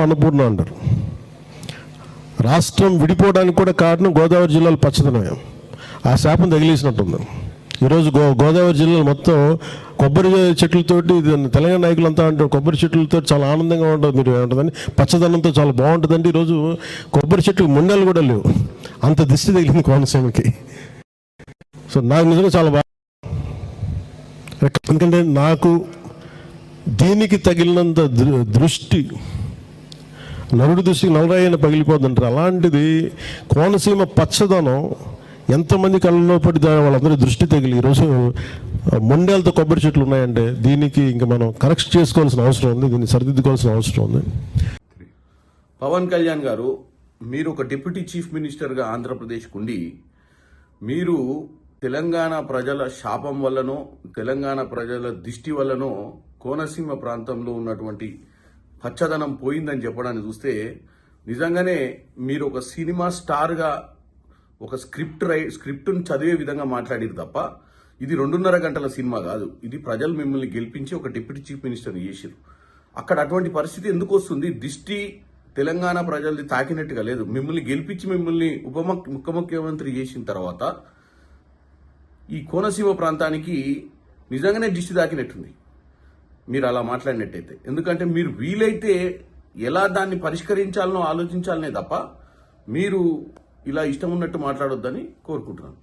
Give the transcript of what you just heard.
అన్నపూర్ణ అంటారు. రాష్ట్రం విడిపోవడానికి కూడా కారణం గోదావరి జిల్లాలో పచ్చదనం. ఆ శాపం తగిలేసినట్టుంది. ఈరోజు గోదావరి జిల్లాలో మొత్తం కొబ్బరి చెట్లతోటి, తెలంగాణ నాయకులంతా అంటారు కొబ్బరి చెట్లతో చాలా ఆనందంగా ఉంటుంది, మీరు ఏమంటుందని పచ్చదనంతో చాలా బాగుంటుందండి. ఈరోజు కొబ్బరి చెట్లు ముండలు కూడా లేవు, అంత దిష్టి తగిలింది కోనసీమకి. సో నాకు నిజంగా చాలా బాగా, ఎందుకంటే నాకు దీనికి తగిలినంత దృష్టి, నరుడి దృష్టికి నలరాయన పగిలిపోతుంటారు. అలాంటిది కోనసీమ పచ్చదనం ఎంతమంది కళ్ళలో పడి వాళ్ళందరూ దృష్టి తగిలి ఈరోజు ముండేలతో కొబ్బరి చెట్లు ఉన్నాయంటే దీనికి ఇంకా మనం కరెక్ట్ చేసుకోవాల్సిన అవసరం ఉంది, దీన్ని సరిదిద్దుకోవాల్సిన అవసరం ఉంది. పవన్ కళ్యాణ్ గారు, మీరు ఒక డిప్యూటీ చీఫ్ మినిస్టర్గా ఆంధ్రప్రదేశ్కు ఉండి మీరు తెలంగాణ ప్రజల శాపం వల్లనో తెలంగాణ ప్రజల దిష్టి వల్లనో కోనసీమ ప్రాంతంలో ఉన్నటువంటి పచ్చదనం పోయిందని చెప్పడాన్ని చూస్తే నిజంగానే మీరు ఒక సినిమా స్టార్గా ఒక స్క్రిప్ట్ను చదివే విధంగా మాట్లాడారు తప్ప ఇది 2.5 గంటల సినిమా కాదు. ఇది ప్రజలు మిమ్మల్ని గెలిపించి ఒక డిప్యూటీ చీఫ్ మినిస్టర్ని చేశారు. అక్కడ అటువంటి పరిస్థితి ఎందుకు వస్తుంది? దిష్టి తెలంగాణ ప్రజలది తాకినట్టుగా లేదు. మిమ్మల్ని గెలిపించి మిమ్మల్ని ముఖ్యమంత్రి చేసిన తర్వాత ఈ కోనసీమ ప్రాంతానికి నిజంగానే దిష్టి తాకినట్టుంది మీరు అలా మాట్లాడినట్టయితే. ఎందుకంటే మీరు వీలైతే ఎలా దాన్ని పరిష్కరించాలనో ఆలోచించాలనే తప్ప మీరు ఇలా ఇష్టం ఉన్నట్టు మాట్లాడొద్దని కోరుకుంటున్నాను.